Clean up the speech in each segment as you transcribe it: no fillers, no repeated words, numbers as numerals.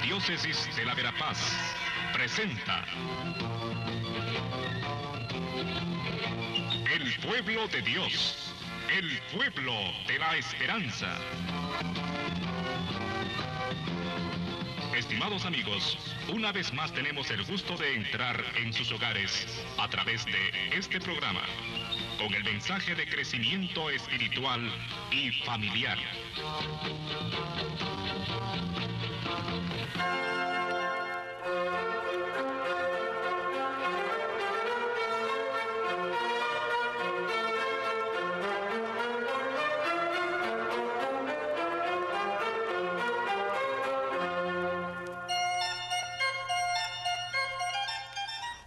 Diócesis de la Verapaz presenta El Pueblo de Dios, el pueblo de la esperanza. Estimados amigos, una vez más tenemos el gusto de entrar en sus hogares a través de este programa, con el mensaje de crecimiento espiritual y familiar.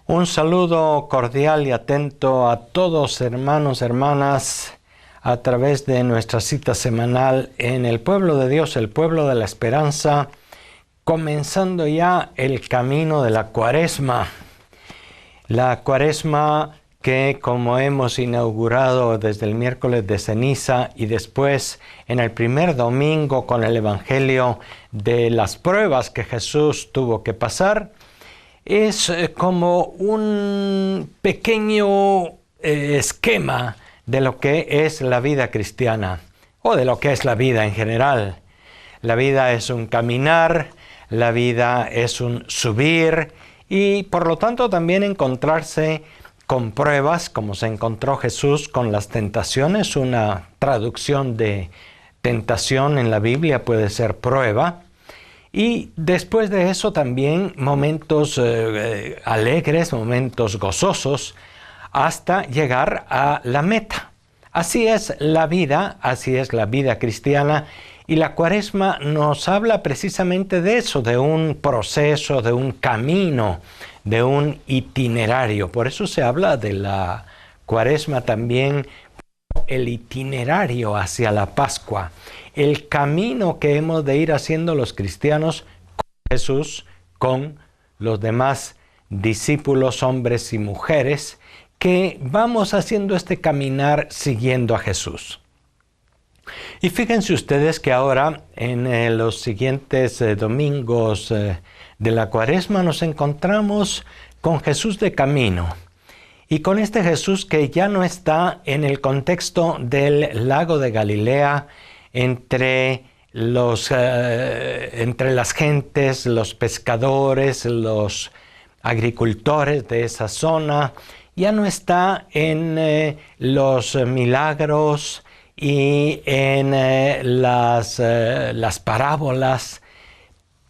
Un saludo cordial y atento a todos, hermanos, hermanas, a través de nuestra cita semanal en el pueblo de Dios, el pueblo de la esperanza, comenzando ya el camino de la Cuaresma. La Cuaresma que, como hemos inaugurado desde el miércoles de ceniza y después en el primer domingo con el Evangelio de las pruebas que Jesús tuvo que pasar, es como un pequeño esquema de lo que es la vida cristiana o de lo que es la vida en general. La vida es un caminar, la vida es un subir y por lo tanto también encontrarse con pruebas, como se encontró Jesús con las tentaciones. Una traducción de tentación en la Biblia puede ser prueba. Y después de eso también momentos alegres, momentos gozosos, hasta llegar a la meta. Así es la vida cristiana, y la Cuaresma nos habla precisamente de eso, de un proceso, de un camino, de un itinerario. Por eso se habla de la Cuaresma también, el itinerario hacia la Pascua. El camino que hemos de ir haciendo los cristianos con Jesús, con los demás discípulos, hombres y mujeres, que vamos haciendo este caminar siguiendo a Jesús. Y fíjense ustedes que ahora, en los siguientes domingos de la Cuaresma, nos encontramos con Jesús de camino. Y con este Jesús que ya no está en el contexto del lago de Galilea, entre las gentes, los pescadores, los agricultores de esa zona. Ya no está en los milagros y en las parábolas.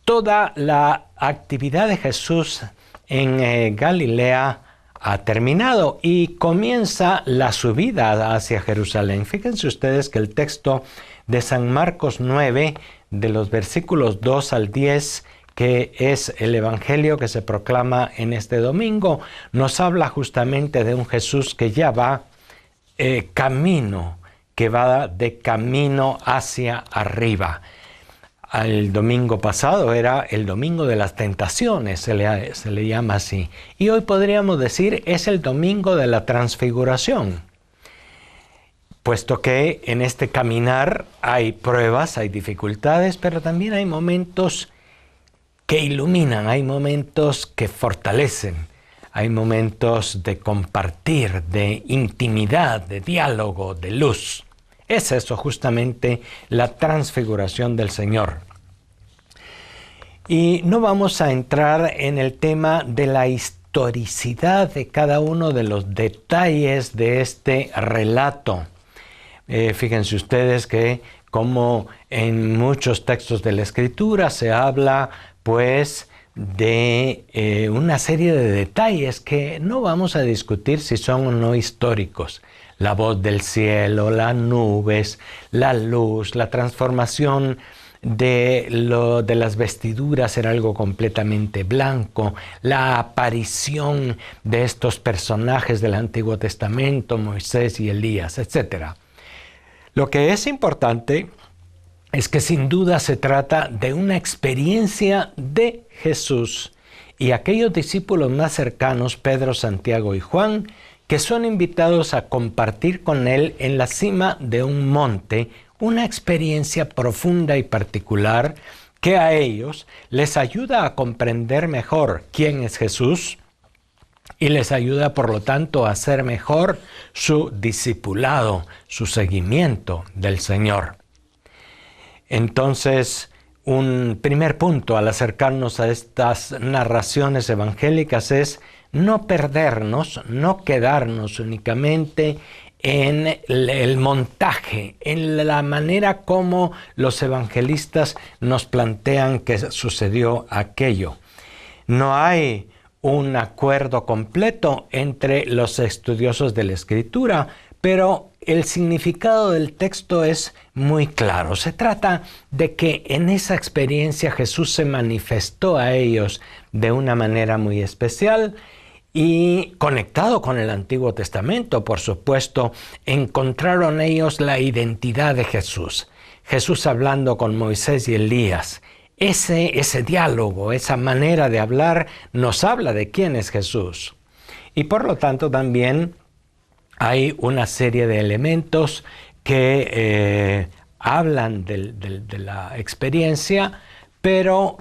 Toda la actividad de Jesús en Galilea ha terminado y comienza la subida hacia Jerusalén. Fíjense ustedes que el texto de San Marcos 9, de los versículos 2 al 10, que es el Evangelio que se proclama en este domingo, nos habla justamente de un Jesús que ya va camino hacia arriba. El domingo pasado era el domingo de las tentaciones, se le llama así. Y hoy podríamos decir es el domingo de la transfiguración, puesto que en este caminar hay pruebas, hay dificultades, pero también hay momentos que iluminan, hay momentos que fortalecen, hay momentos de compartir, de intimidad, de diálogo, de luz. Es eso justamente la transfiguración del Señor. Y no vamos a entrar en el tema de la historicidad de cada uno de los detalles de este relato. Fíjense ustedes que como en muchos textos de la Escritura se habla pues de una serie de detalles que no vamos a discutir si son o no históricos. La voz del cielo, las nubes, la luz, la transformación de las vestiduras en algo completamente blanco, la aparición de estos personajes del Antiguo Testamento, Moisés y Elías, etc. Lo que es importante es que sin duda se trata de una experiencia de Jesús y aquellos discípulos más cercanos, Pedro, Santiago y Juan, que son invitados a compartir con él en la cima de un monte una experiencia profunda y particular que a ellos les ayuda a comprender mejor quién es Jesús y les ayuda, por lo tanto, a hacer mejor su discipulado, su seguimiento del Señor. Entonces, un primer punto al acercarnos a estas narraciones evangélicas es no perdernos, no quedarnos únicamente en el montaje, en la manera como los evangelistas nos plantean que sucedió aquello. No hay un acuerdo completo entre los estudiosos de la Escritura, pero el significado del texto es muy claro. Se trata de que en esa experiencia Jesús se manifestó a ellos de una manera muy especial y conectado con el Antiguo Testamento, por supuesto, encontraron ellos la identidad de Jesús. Jesús hablando con Moisés y Elías. Ese diálogo, esa manera de hablar, nos habla de quién es Jesús. Y por lo tanto también hay una serie de elementos que hablan de la experiencia, pero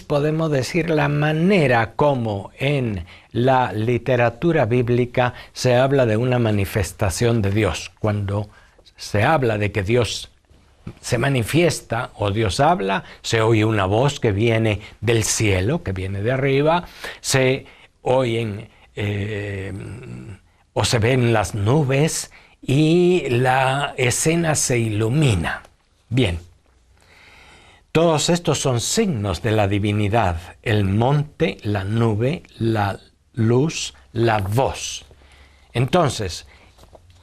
podemos decir, la manera como en la literatura bíblica se habla de una manifestación de Dios. Cuando se habla de que Dios se manifiesta o Dios habla, se oye una voz que viene del cielo, que viene de arriba, se oyen o se ven las nubes y la escena se ilumina. Bien, todos estos son signos de la divinidad: el monte, la nube, la luz, la voz. Entonces,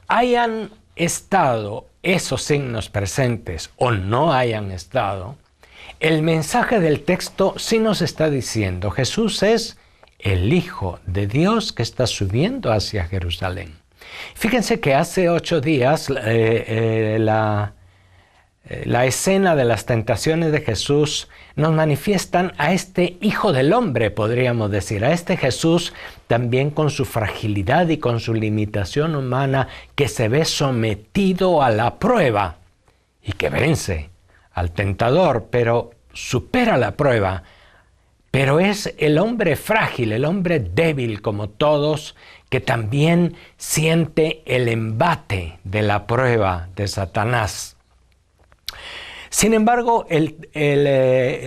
hayan estado esos signos presentes o no hayan estado, el mensaje del texto sí nos está diciendo: Jesús es el Hijo de Dios que está subiendo hacia Jerusalén. Fíjense que hace 8 días la escena de las tentaciones de Jesús nos manifiestan a este Hijo del Hombre, podríamos decir, a este Jesús también con su fragilidad y con su limitación humana, que se ve sometido a la prueba y que vence al tentador, pero supera la prueba. Pero es el hombre frágil, el hombre débil como todos, que también siente el embate de la prueba de Satanás. Sin embargo, el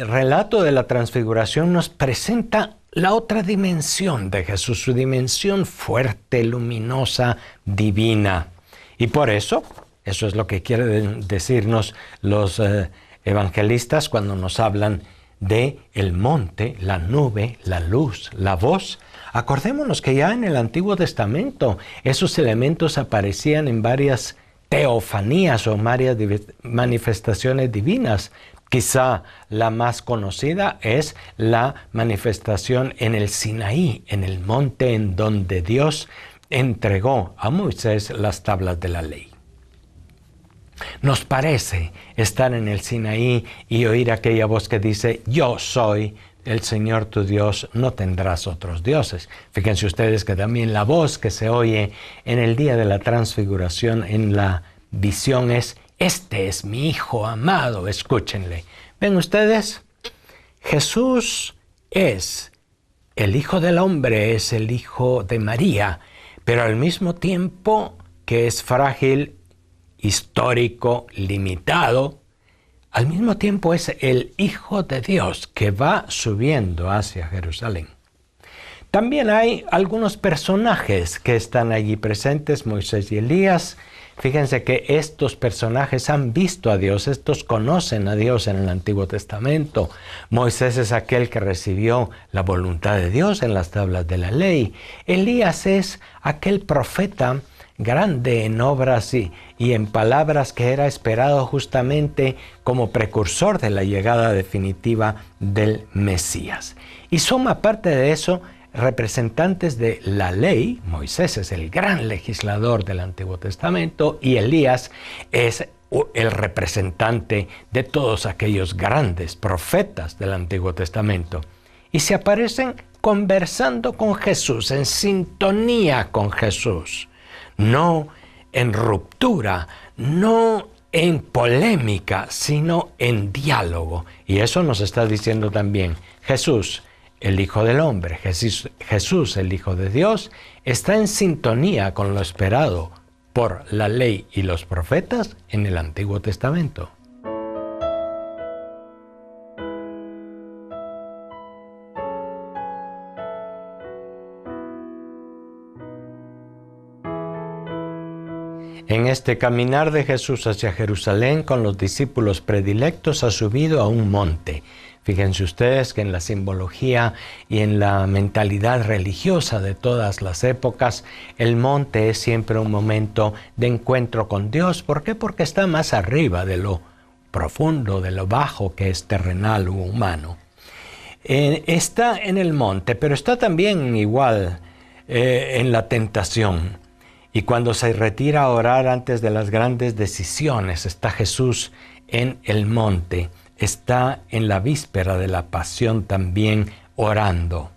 relato de la transfiguración nos presenta la otra dimensión de Jesús, su dimensión fuerte, luminosa, divina. Y por eso es lo que quieren decirnos los evangelistas cuando nos hablan de el monte, la nube, la luz, la voz. Acordémonos que ya en el Antiguo Testamento esos elementos aparecían en varias teofanías o varias manifestaciones divinas. Quizá la más conocida es la manifestación en el Sinaí, en el monte en donde Dios entregó a Moisés las tablas de la ley. Nos parece estar en el Sinaí y oír aquella voz que dice: yo soy el Señor tu Dios, no tendrás otros dioses. Fíjense ustedes que también la voz que se oye en el día de la transfiguración en la visión es: este es mi Hijo amado, escúchenle. ¿Ven ustedes? Jesús es el Hijo del Hombre, es el Hijo de María, pero al mismo tiempo que es frágil, histórico, limitado, al mismo tiempo es el Hijo de Dios que va subiendo hacia Jerusalén. También hay algunos personajes que están allí presentes, Moisés y Elías. Fíjense que estos personajes han visto a Dios, estos conocen a Dios en el Antiguo Testamento. Moisés es aquel que recibió la voluntad de Dios en las tablas de la ley. Elías es aquel profeta grande en obras y en palabras que era esperado justamente como precursor de la llegada definitiva del Mesías. Y son, aparte de eso, representantes de la ley. Moisés es el gran legislador del Antiguo Testamento y Elías es el representante de todos aquellos grandes profetas del Antiguo Testamento. Y se aparecen conversando con Jesús, en sintonía con Jesús. No en ruptura, no en polémica, sino en diálogo. Y eso nos está diciendo también Jesús, el Hijo del Hombre, Jesús, el Hijo de Dios, está en sintonía con lo esperado por la ley y los profetas en el Antiguo Testamento. En este caminar de Jesús hacia Jerusalén con los discípulos predilectos ha subido a un monte. Fíjense ustedes que en la simbología y en la mentalidad religiosa de todas las épocas, el monte es siempre un momento de encuentro con Dios. ¿Por qué? Porque está más arriba de lo profundo, de lo bajo que es terrenal u humano. Está en el monte, pero está también igual en la tentación. Y cuando se retira a orar antes de las grandes decisiones, está Jesús en el monte, está en la víspera de la pasión también orando.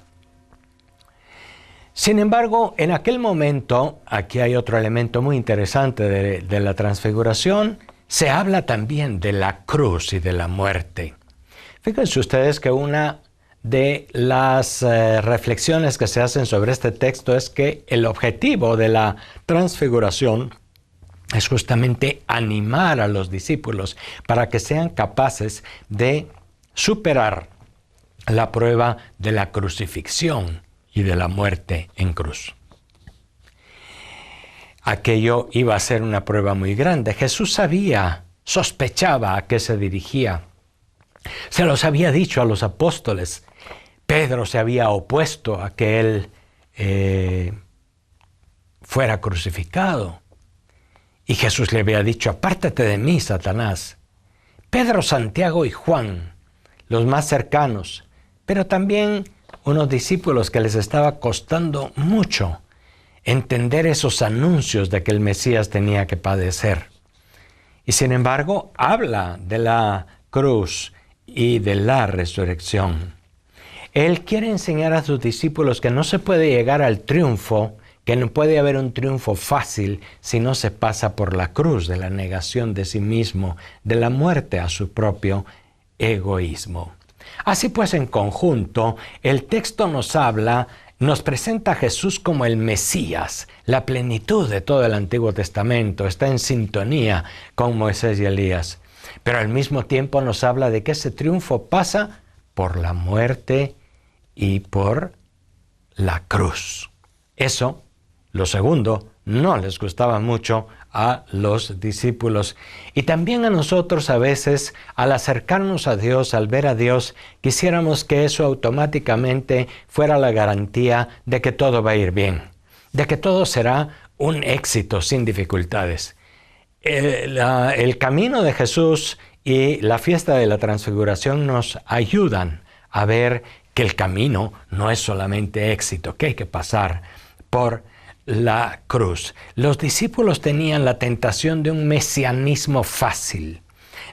Sin embargo, en aquel momento, aquí hay otro elemento muy interesante de la transfiguración, se habla también de la cruz y de la muerte. Fíjense ustedes que una de las reflexiones que se hacen sobre este texto es que el objetivo de la transfiguración es justamente animar a los discípulos para que sean capaces de superar la prueba de la crucifixión y de la muerte en cruz. Aquello iba a ser una prueba muy grande. Jesús sabía, sospechaba a qué se dirigía. Se los había dicho a los apóstoles. Pedro se había opuesto a que él fuera crucificado. Y Jesús le había dicho, apártate de mí, Satanás. Pedro, Santiago y Juan, los más cercanos, pero también unos discípulos que les estaba costando mucho entender esos anuncios de que el Mesías tenía que padecer. Y sin embargo, habla de la cruz y de la resurrección. Él quiere enseñar a sus discípulos que no se puede llegar al triunfo, que no puede haber un triunfo fácil si no se pasa por la cruz de la negación de sí mismo, de la muerte a su propio egoísmo. Así pues, en conjunto, el texto nos presenta a Jesús como el Mesías, la plenitud de todo el Antiguo Testamento, está en sintonía con Moisés y Elías. Pero al mismo tiempo nos habla de que ese triunfo pasa por la muerte y por la cruz. Eso, lo segundo, no les gustaba mucho a los discípulos. Y también a nosotros a veces, al acercarnos a Dios, al ver a Dios, quisiéramos que eso automáticamente fuera la garantía de que todo va a ir bien, de que todo será un éxito sin dificultades. El camino de Jesús y la fiesta de la transfiguración nos ayudan a ver que el camino no es solamente éxito, que hay que pasar por la cruz. Los discípulos tenían la tentación de un mesianismo fácil,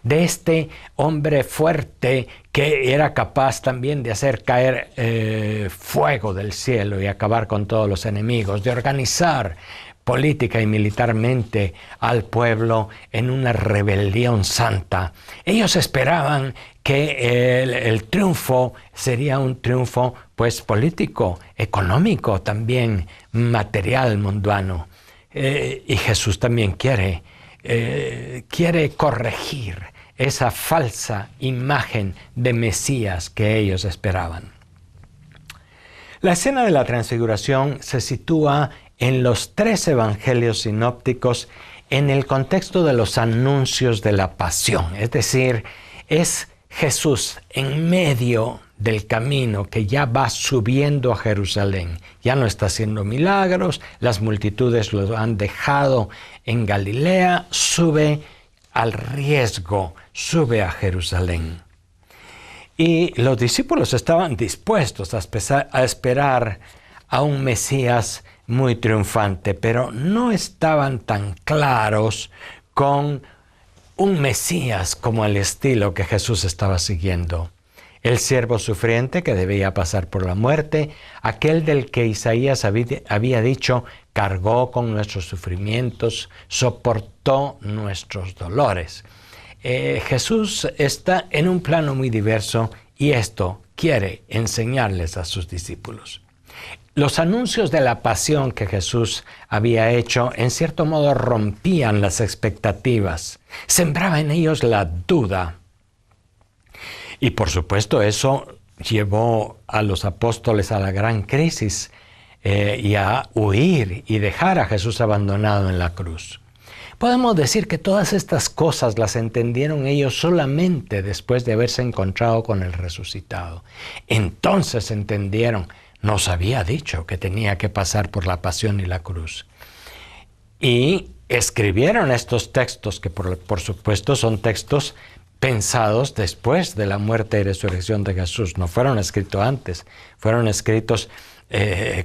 de este hombre fuerte que era capaz también de hacer caer fuego del cielo y acabar con todos los enemigos, de organizar política y militarmente al pueblo en una rebelión santa. Ellos esperaban que el triunfo sería un triunfo pues político, económico, también material, mundano. Y Jesús también quiere corregir esa falsa imagen de Mesías que ellos esperaban. La escena de la transfiguración se sitúa en los 3 evangelios sinópticos en el contexto de los anuncios de la pasión. Es decir, es Jesús en medio del camino que ya va subiendo a Jerusalén. Ya no está haciendo milagros, las multitudes lo han dejado en Galilea, sube al riesgo, sube a Jerusalén. Y los discípulos estaban dispuestos a esperar a un Mesías muy triunfante, pero no estaban tan claros con un Mesías como el estilo que Jesús estaba siguiendo. el siervo sufriente que debía pasar por la muerte, aquel del que Isaías había dicho, cargó con nuestros sufrimientos, soportó nuestros dolores. Jesús está en un plano muy diverso y esto quiere enseñarles a sus discípulos. Los anuncios de la pasión que Jesús había hecho, en cierto modo, rompían las expectativas, sembraba en ellos la duda. Y por supuesto eso llevó a los apóstoles a la gran crisis y a huir y dejar a Jesús abandonado en la cruz. Podemos decir que todas estas cosas las entendieron ellos solamente después de haberse encontrado con el resucitado. Entonces entendieron, nos había dicho que tenía que pasar por la pasión y la cruz. Y escribieron estos textos que por supuesto son textos pensados después de la muerte y resurrección de Jesús. No fueron escritos antes, fueron escritos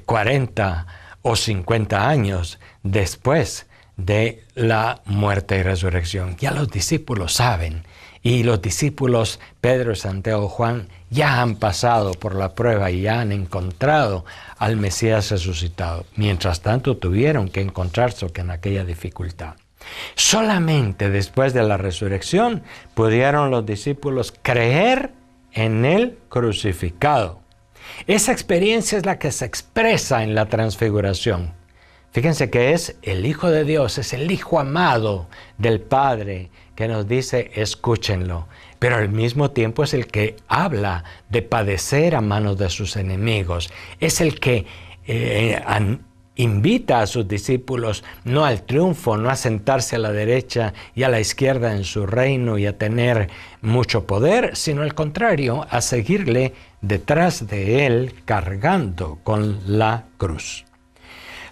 40 o 50 años después de la muerte y resurrección. Ya los discípulos saben, y los discípulos Pedro, Santiago, Juan ya han pasado por la prueba y ya han encontrado al Mesías resucitado. Mientras tanto tuvieron que encontrarse con aquella dificultad. Solamente después de la resurrección pudieron los discípulos creer en el crucificado. Esa experiencia es la que se expresa en la transfiguración. Fíjense que es el Hijo de Dios, es el Hijo amado del Padre que nos dice, escúchenlo. Pero al mismo tiempo es el que habla de padecer a manos de sus enemigos. Es el que invita a sus discípulos no al triunfo, no a sentarse a la derecha y a la izquierda en su reino y a tener mucho poder, sino al contrario, a seguirle detrás de él cargando con la cruz.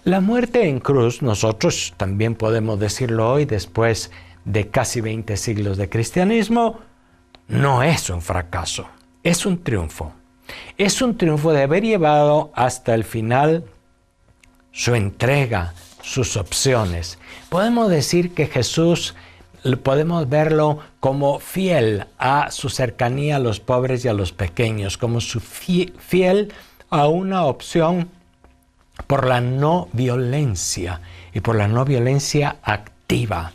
La muerte en cruz, nosotros también podemos decirlo hoy, después de casi 20 siglos de cristianismo, no es un fracaso, es un triunfo. Es un triunfo de haber llevado hasta el final su entrega, sus opciones. Podemos decir que Jesús, podemos verlo como fiel a su cercanía a los pobres y a los pequeños, como su fiel a una opción por la no violencia y por la no violencia activa.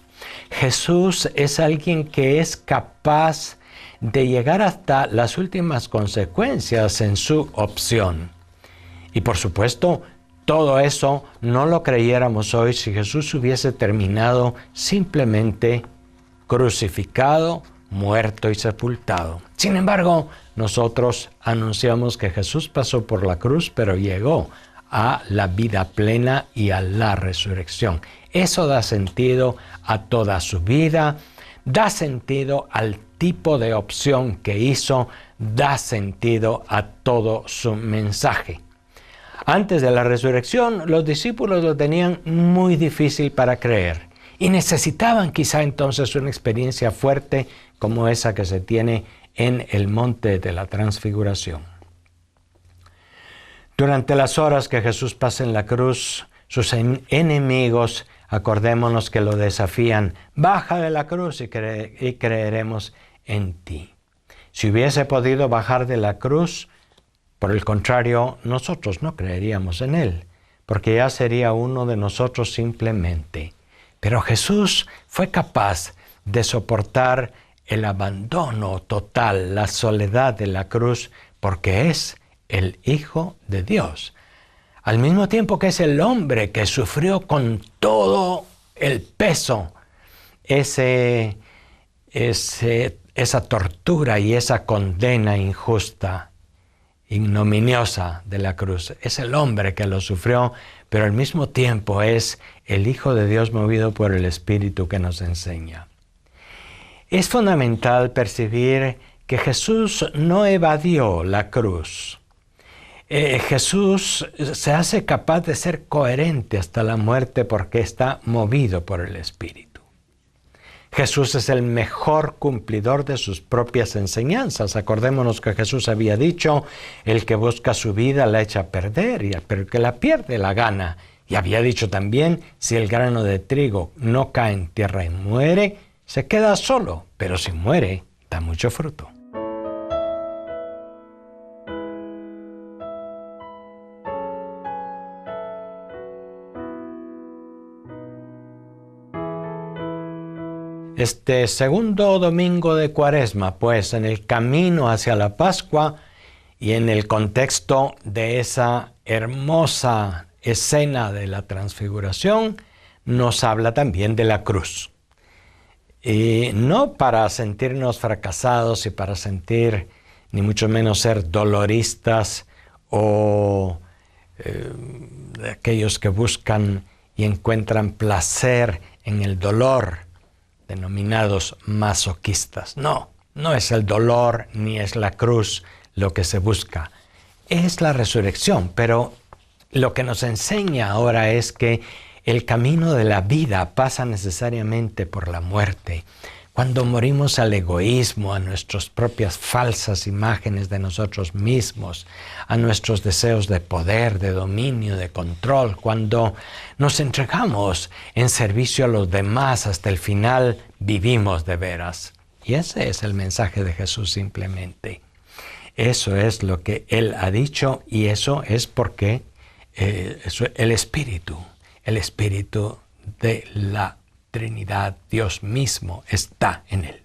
Jesús es alguien que es capaz de llegar hasta las últimas consecuencias en su opción. Y por supuesto, todo eso no lo creyéramos hoy si Jesús hubiese terminado simplemente crucificado, muerto y sepultado. Sin embargo, nosotros anunciamos que Jesús pasó por la cruz, pero llegó a la vida plena y a la resurrección. Eso da sentido a toda su vida, da sentido al tipo de opción que hizo, da sentido a todo su mensaje. Antes de la resurrección, los discípulos lo tenían muy difícil para creer y necesitaban quizá entonces una experiencia fuerte como esa que se tiene en el monte de la transfiguración. Durante las horas que Jesús pasa en la cruz, sus enemigos, acordémonos que lo desafían, baja de la cruz y creeremos en ti. Si hubiese podido bajar de la cruz, por el contrario, nosotros no creeríamos en él, porque ya sería uno de nosotros simplemente. Pero Jesús fue capaz de soportar el abandono total, la soledad de la cruz, porque es el Hijo de Dios. Al mismo tiempo que es el hombre que sufrió con todo el peso esa tortura y esa condena injusta, ignominiosa de la cruz. Es el hombre que lo sufrió, pero al mismo tiempo es el Hijo de Dios movido por el Espíritu que nos enseña. Es fundamental percibir que Jesús no evadió la cruz. Jesús se hace capaz de ser coherente hasta la muerte porque está movido por el Espíritu. Jesús es el mejor cumplidor de sus propias enseñanzas. Acordémonos que Jesús había dicho, el que busca su vida la echa a perder, pero el que la pierde la gana. Y había dicho también, si el grano de trigo no cae en tierra y muere, se queda solo, pero si muere, da mucho fruto. Este segundo domingo de Cuaresma, pues en el camino hacia la Pascua y en el contexto de esa hermosa escena de la transfiguración, nos habla también de la cruz. Y no para sentirnos fracasados y para sentir, ni mucho menos ser doloristas o de aquellos que buscan y encuentran placer en el dolor, denominados masoquistas. No, no es el dolor ni es la cruz lo que se busca. Es la resurrección, pero lo que nos enseña ahora es que el camino de la vida pasa necesariamente por la muerte. Cuando morimos al egoísmo, a nuestras propias falsas imágenes de nosotros mismos, a nuestros deseos de poder, de dominio, de control, cuando nos entregamos en servicio a los demás hasta el final, vivimos de veras. Y ese es el mensaje de Jesús simplemente. Eso es lo que Él ha dicho y eso es porque el Espíritu de la Trinidad, Dios mismo, está en Él.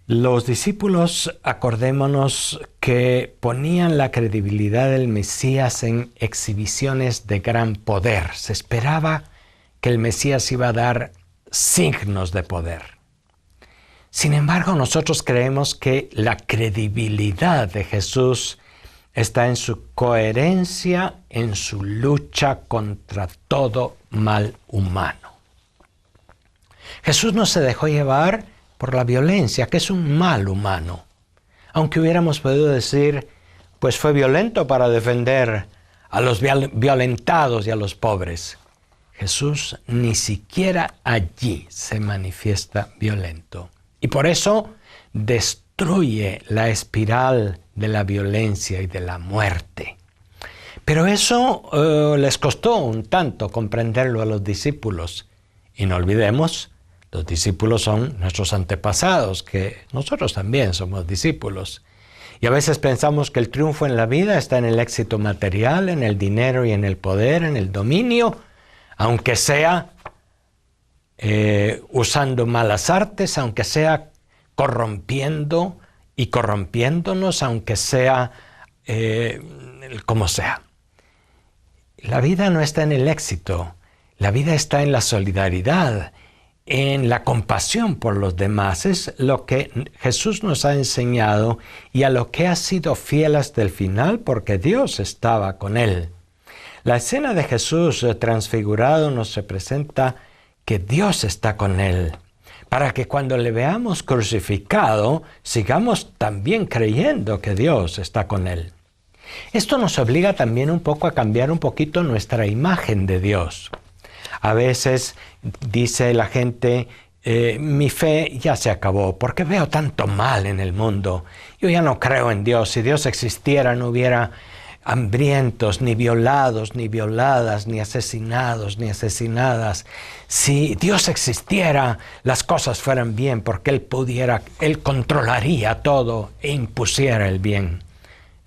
Los discípulos, acordémonos que ponían la credibilidad del Mesías en exhibiciones de gran poder. Se esperaba que el Mesías iba a dar signos de poder. Sin embargo, nosotros creemos que la credibilidad de Jesús está en su coherencia, en su lucha contra todo mal humano. Jesús no se dejó llevar por la violencia, que es un mal humano. Aunque hubiéramos podido decir, pues fue violento para defender a los violentados y a los pobres. Jesús ni siquiera allí se manifiesta violento. Y por eso destruye la espiral de la violencia y de la muerte. Pero eso les costó un tanto comprenderlo a los discípulos. Y no olvidemos, los discípulos son nuestros antepasados, que nosotros también somos discípulos. Y a veces pensamos que el triunfo en la vida está en el éxito material, en el dinero y en el poder, en el dominio, aunque sea usando malas artes, aunque sea corrompiendo y corrompiéndonos, aunque sea como sea. La vida no está en el éxito, la vida está en la solidaridad, en la compasión por los demás. Es lo que Jesús nos ha enseñado y a lo que ha sido fiel hasta el final, porque Dios estaba con él. La escena de Jesús transfigurado nos representa que Dios está con él, para que cuando le veamos crucificado, sigamos también creyendo que Dios está con él. Esto nos obliga también un poco a cambiar un poquito nuestra imagen de Dios. A veces dice la gente, mi fe ya se acabó porque veo tanto mal en el mundo. Yo ya no creo en Dios. Si Dios existiera, no hubiera hambrientos, ni violados, ni violadas, ni asesinados, ni asesinadas. Si Dios existiera, las cosas fueran bien porque Él controlaría todo e impusiera el bien.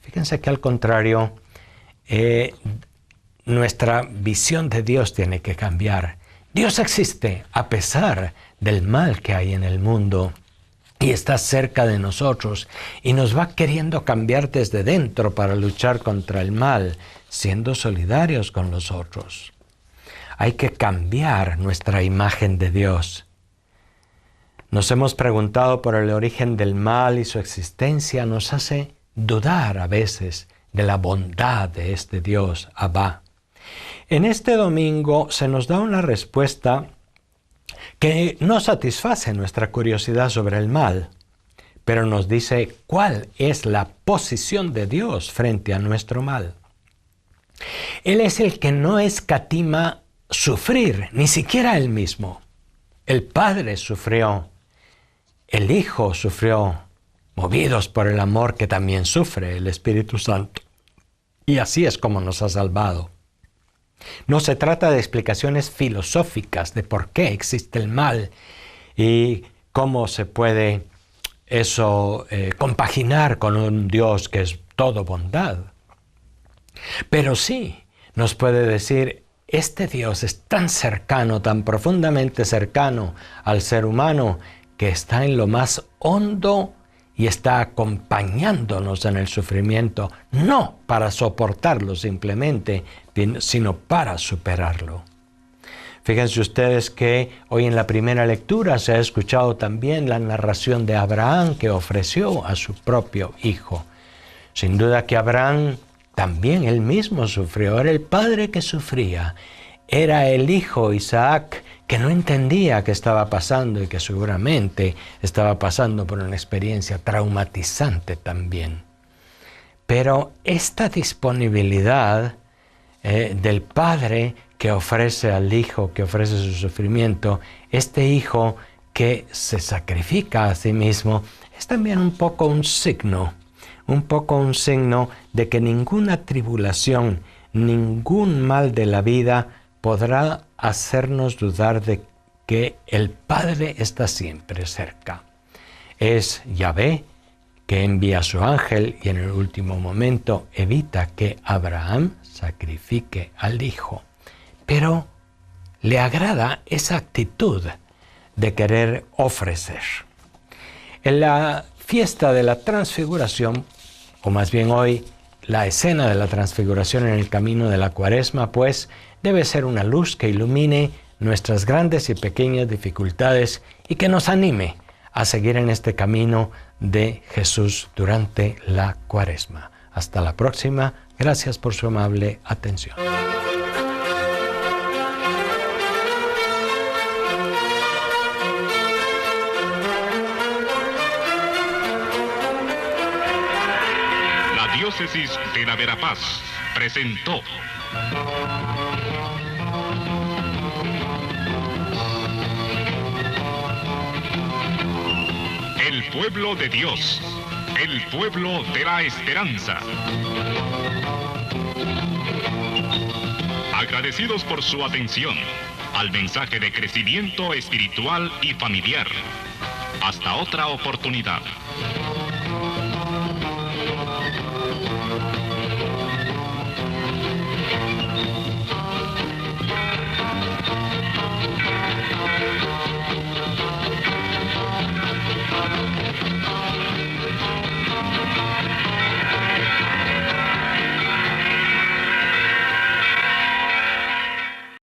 Fíjense que al contrario, nuestra visión de Dios tiene que cambiar. Dios existe a pesar del mal que hay en el mundo. Y está cerca de nosotros y nos va queriendo cambiar desde dentro para luchar contra el mal, siendo solidarios con los otros. Hay que cambiar nuestra imagen de Dios. Nos hemos preguntado por el origen del mal y su existencia nos hace dudar a veces de la bondad de este Dios, Abba. En este domingo se nos da una respuesta que no satisface nuestra curiosidad sobre el mal, pero nos dice cuál es la posición de Dios frente a nuestro mal. Él es el que no escatima sufrir, ni siquiera Él mismo. El Padre sufrió, el Hijo sufrió, movidos por el amor que también sufre el Espíritu Santo. Y así es como nos ha salvado. No se trata de explicaciones filosóficas de por qué existe el mal y cómo se puede eso compaginar con un Dios que es todo bondad. Pero sí nos puede decir este Dios es tan cercano, tan profundamente cercano al ser humano, que está en lo más hondo y está acompañándonos en el sufrimiento, no para soportarlo simplemente, sino para superarlo. Fíjense ustedes que hoy en la primera lectura se ha escuchado también la narración de Abraham, que ofreció a su propio hijo. Sin duda que Abraham también él mismo sufrió, era el padre que sufría, era el hijo Isaac que no entendía qué estaba pasando y que seguramente estaba pasando por una experiencia traumatizante también. Pero esta disponibilidad del padre que ofrece al hijo, que ofrece su sufrimiento, este hijo que se sacrifica a sí mismo, es también un poco un signo de que ninguna tribulación, ningún mal de la vida podrá hacernos dudar de que el Padre está siempre cerca. Es Yahvé que envía a su ángel y en el último momento evita que Abraham sacrifique al hijo. Pero le agrada esa actitud de querer ofrecer. En la fiesta de la transfiguración, o más bien hoy, la escena de la transfiguración en el camino de la Cuaresma, pues, debe ser una luz que ilumine nuestras grandes y pequeñas dificultades y que nos anime a seguir en este camino de Jesús durante la Cuaresma. Hasta la próxima. Gracias por su amable atención. La Diócesis de la Verapaz presentó El pueblo de Dios, el pueblo de la esperanza. Agradecidos por su atención al mensaje de crecimiento espiritual y familiar. Hasta otra oportunidad.